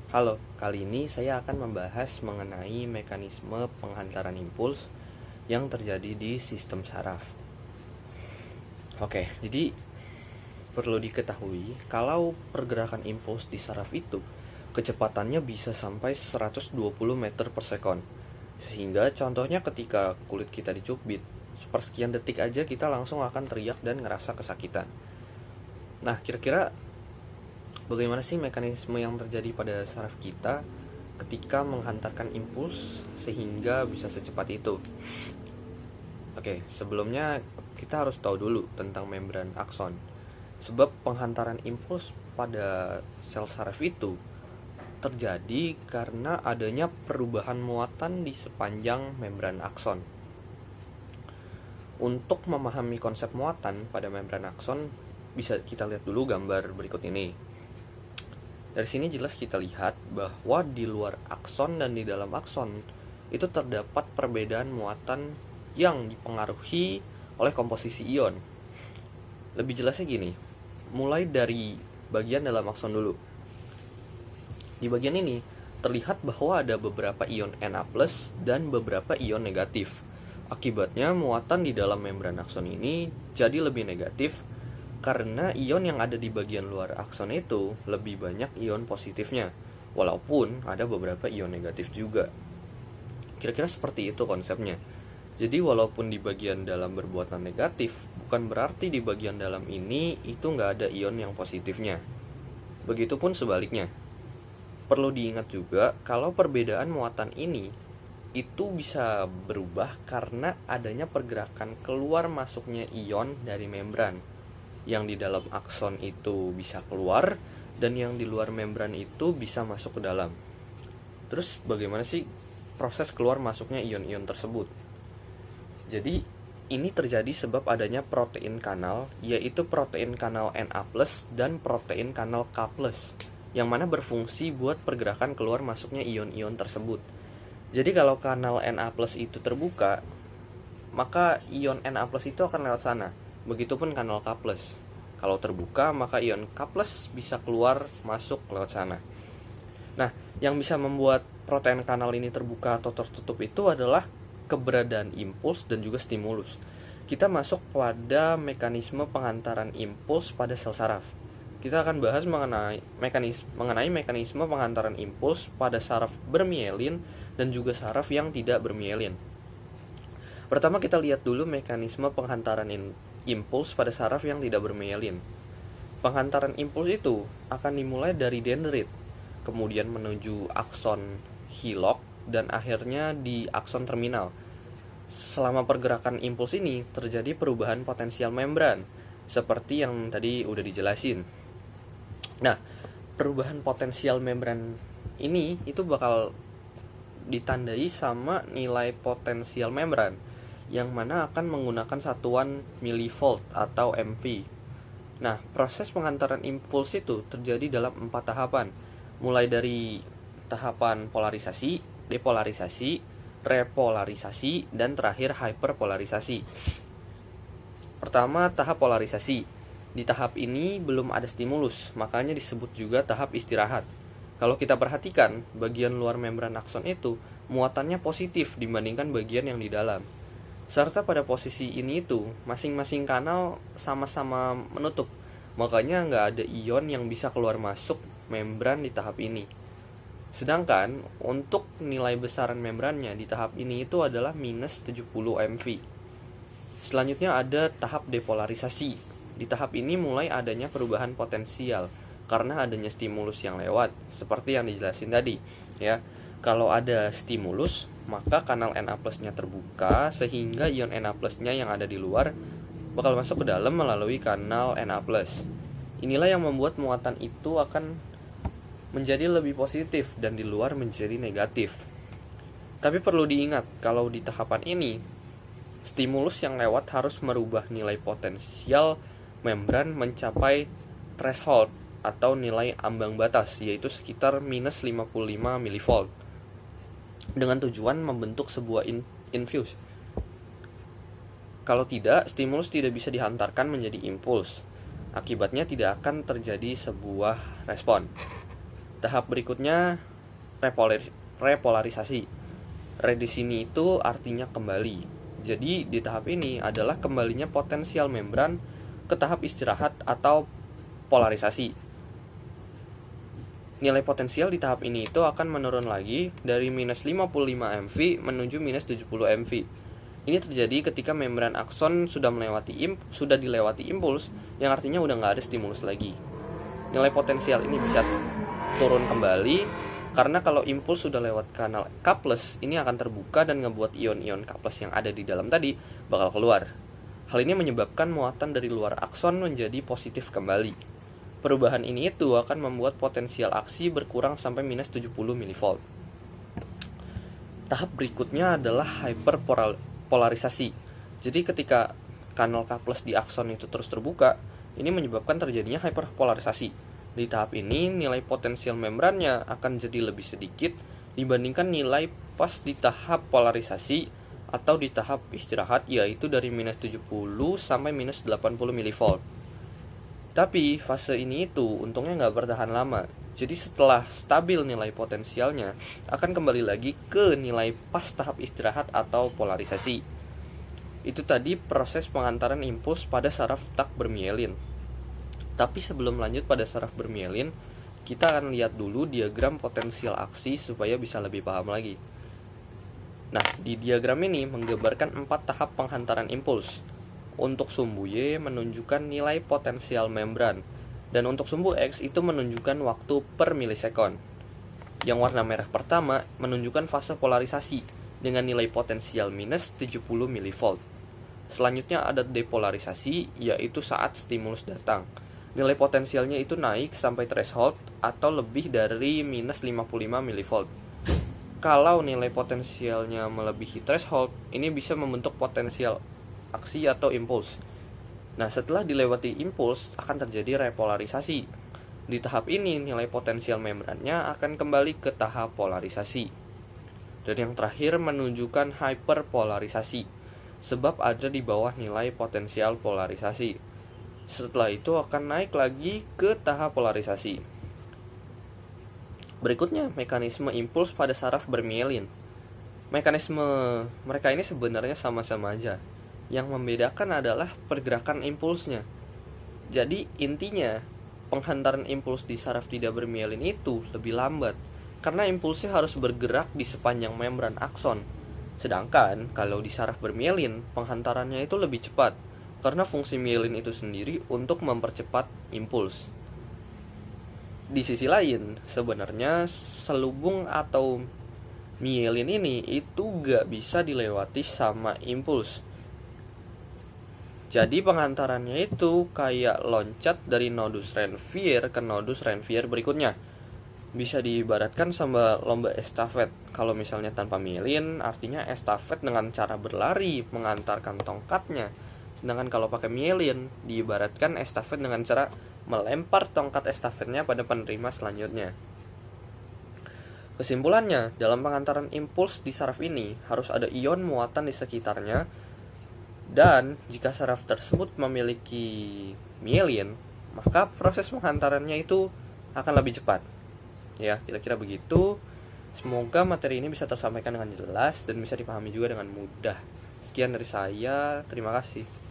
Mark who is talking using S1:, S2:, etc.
S1: Halo, kali ini saya akan membahas mengenai mekanisme penghantaran impuls yang terjadi di sistem saraf. Oke, jadi perlu diketahui kalau pergerakan impuls di saraf itu kecepatannya bisa sampai 120 meter per sekon. Sehingga contohnya ketika kulit kita dicubit, sepersekian detik aja kita langsung akan teriak dan ngerasa kesakitan. Nah, kira-kira bagaimana sih mekanisme yang terjadi pada saraf kita ketika menghantarkan impuls sehingga bisa secepat itu? Oke, sebelumnya kita harus tahu dulu tentang membran akson. Sebab penghantaran impuls pada sel saraf itu terjadi karena adanya perubahan muatan di sepanjang membran akson. Untuk memahami konsep muatan pada membran akson, bisa kita lihat dulu gambar berikut ini. Dari sini jelas kita lihat bahwa di luar akson dan di dalam akson itu terdapat perbedaan muatan yang dipengaruhi oleh komposisi ion. Lebih jelasnya gini, mulai dari bagian dalam akson dulu. Di bagian ini terlihat bahwa ada beberapa ion Na+ dan beberapa ion negatif. Akibatnya muatan di dalam membran akson ini jadi lebih negatif karena ion yang ada di bagian luar akson itu lebih banyak ion positifnya, walaupun ada beberapa ion negatif juga. Kira-kira seperti itu konsepnya. Jadi walaupun di bagian dalam bermuatan negatif, bukan berarti di bagian dalam ini itu nggak ada ion yang positifnya. Begitupun sebaliknya. Perlu diingat juga kalau perbedaan muatan ini itu bisa berubah karena adanya pergerakan keluar masuknya ion dari membran. Yang di dalam akson itu bisa keluar dan yang di luar membran itu bisa masuk ke dalam. Terus bagaimana sih proses keluar masuknya ion-ion tersebut? Jadi ini terjadi sebab adanya protein kanal, yaitu protein kanal Na+ dan protein kanal K+, yang mana berfungsi buat pergerakan keluar masuknya ion-ion tersebut. Jadi kalau kanal Na+ itu terbuka, maka ion Na+ itu akan lewat sana. Begitupun kanal K+. Kalau terbuka, maka ion K+ bisa keluar masuk lewat sana. Nah, yang bisa membuat protein kanal ini terbuka atau tertutup itu adalah keberadaan impuls dan juga stimulus. Kita masuk pada mekanisme penghantaran impuls pada sel saraf. Kita akan bahas mengenai mekanisme penghantaran impuls pada saraf bermielin dan juga saraf yang tidak bermielin. Pertama kita lihat dulu mekanisme penghantaran impuls pada saraf yang tidak bermielin. Penghantaran impuls itu akan dimulai dari dendrit, kemudian menuju akson hilok, dan akhirnya di akson terminal. Selama pergerakan impuls ini terjadi perubahan potensial membran, seperti yang tadi udah dijelasin. Nah, perubahan potensial membran ini itu bakal ditandai sama nilai potensial membran, yang mana akan menggunakan satuan milivolt atau MV. Nah, proses penghantaran impuls itu terjadi dalam 4 tahapan, mulai dari tahapan polarisasi, depolarisasi, repolarisasi, dan terakhir hyperpolarisasi. Pertama, tahap polarisasi. Di tahap ini belum ada stimulus, makanya disebut juga tahap istirahat. Kalau kita perhatikan, bagian luar membran akson itu muatannya positif dibandingkan bagian yang di dalam. Serta pada posisi ini itu, masing-masing kanal sama-sama menutup. Makanya nggak ada ion yang bisa keluar masuk membran di tahap ini. Sedangkan untuk nilai besaran membrannya di tahap ini itu adalah minus 70 MV. Selanjutnya ada tahap depolarisasi. Di tahap ini mulai adanya perubahan potensial karena adanya stimulus yang lewat, seperti yang dijelasin tadi, ya. Kalau ada stimulus, maka kanal Na+-nya terbuka sehingga ion Na+-nya yang ada di luar bakal masuk ke dalam melalui kanal Na+. Inilah yang membuat muatan itu akan menjadi lebih positif dan di luar menjadi negatif. Tapi perlu diingat, kalau di tahapan ini, stimulus yang lewat harus merubah nilai potensial membran mencapai threshold atau nilai ambang batas, yaitu sekitar minus 55 mV, dengan tujuan membentuk sebuah infuse. Kalau tidak, stimulus tidak bisa dihantarkan menjadi impuls. Akibatnya tidak akan terjadi sebuah respon. Tahap berikutnya repolarisasi. Di sini itu artinya kembali. Jadi di tahap ini adalah kembalinya potensial membran ke tahap istirahat atau polarisasi. Nilai potensial di tahap ini itu akan menurun lagi dari minus 55 MV menuju minus 70 MV. Ini terjadi ketika membran akson sudah dilewati impuls, yang artinya udah nggak ada stimulus lagi. Nilai potensial ini bisa turun kembali karena kalau impuls sudah lewat kanal K+, ini akan terbuka dan ngebuat ion-ion K+ yang ada di dalam tadi bakal keluar. Hal ini menyebabkan muatan dari luar akson menjadi positif kembali. Perubahan ini itu akan membuat potensial aksi berkurang sampai minus 70 mV. Tahap berikutnya adalah hyperpolarisasi. Jadi ketika kanal K+ di akson itu terus terbuka, ini menyebabkan terjadinya hyperpolarisasi. Di tahap ini, nilai potensial membrannya akan jadi lebih sedikit dibandingkan nilai pas di tahap polarisasi atau di tahap istirahat, yaitu dari minus 70 sampai minus 80 mV. Tapi fase ini itu untungnya nggak bertahan lama. Jadi setelah stabil nilai potensialnya, akan kembali lagi ke nilai pas tahap istirahat atau polarisasi. Itu tadi proses pengantaran impuls pada saraf tak bermielin. Tapi sebelum lanjut pada saraf bermielin, kita akan lihat dulu diagram potensial aksi supaya bisa lebih paham lagi. Nah, di diagram ini menggambarkan 4 tahap penghantaran impuls. Untuk sumbu Y menunjukkan nilai potensial membran, dan untuk sumbu X itu menunjukkan waktu per milisekon. Yang warna merah pertama menunjukkan fase polarisasi dengan nilai potensial minus 70 mV. Selanjutnya ada depolarisasi, yaitu saat stimulus datang. Nilai potensialnya itu naik sampai threshold atau lebih dari minus 55 mV. Kalau nilai potensialnya melebihi threshold, ini bisa membentuk potensial aksi atau impuls. Nah, setelah dilewati impuls akan terjadi repolarisasi. Di tahap ini nilai potensial membrannya akan kembali ke tahap polarisasi. Dan yang terakhir menunjukkan hyperpolarisasi, sebab ada di bawah nilai potensial polarisasi. Setelah itu akan naik lagi ke tahap polarisasi. Berikutnya mekanisme impuls pada saraf bermielin. Mekanisme mereka ini sebenarnya sama-sama aja. Yang membedakan adalah pergerakan impulsnya. Jadi intinya penghantaran impuls di saraf tidak bermielin itu lebih lambat karena impulsnya harus bergerak di sepanjang membran akson. Sedangkan kalau di saraf bermielin, penghantarannya itu lebih cepat karena fungsi mielin itu sendiri untuk mempercepat impuls. Di sisi lain, sebenarnya selubung atau mielin ini itu gak bisa dilewati sama impuls. Jadi penghantarannya itu kayak loncat dari nodus Ranvier ke nodus Ranvier berikutnya. Bisa diibaratkan sama lomba estafet. Kalau misalnya tanpa mielin, artinya estafet dengan cara berlari mengantarkan tongkatnya. Sedangkan kalau pakai mielin, diibaratkan estafet dengan cara melempar tongkat estafetnya pada penerima selanjutnya. Kesimpulannya, dalam pengantaran impuls di saraf ini harus ada ion muatan di sekitarnya. Dan jika saraf tersebut memiliki mielin, maka proses penghantarannya itu akan lebih cepat. Ya, kira-kira begitu. Semoga materi ini bisa tersampaikan dengan jelas dan bisa dipahami juga dengan mudah. Sekian dari saya, terima kasih.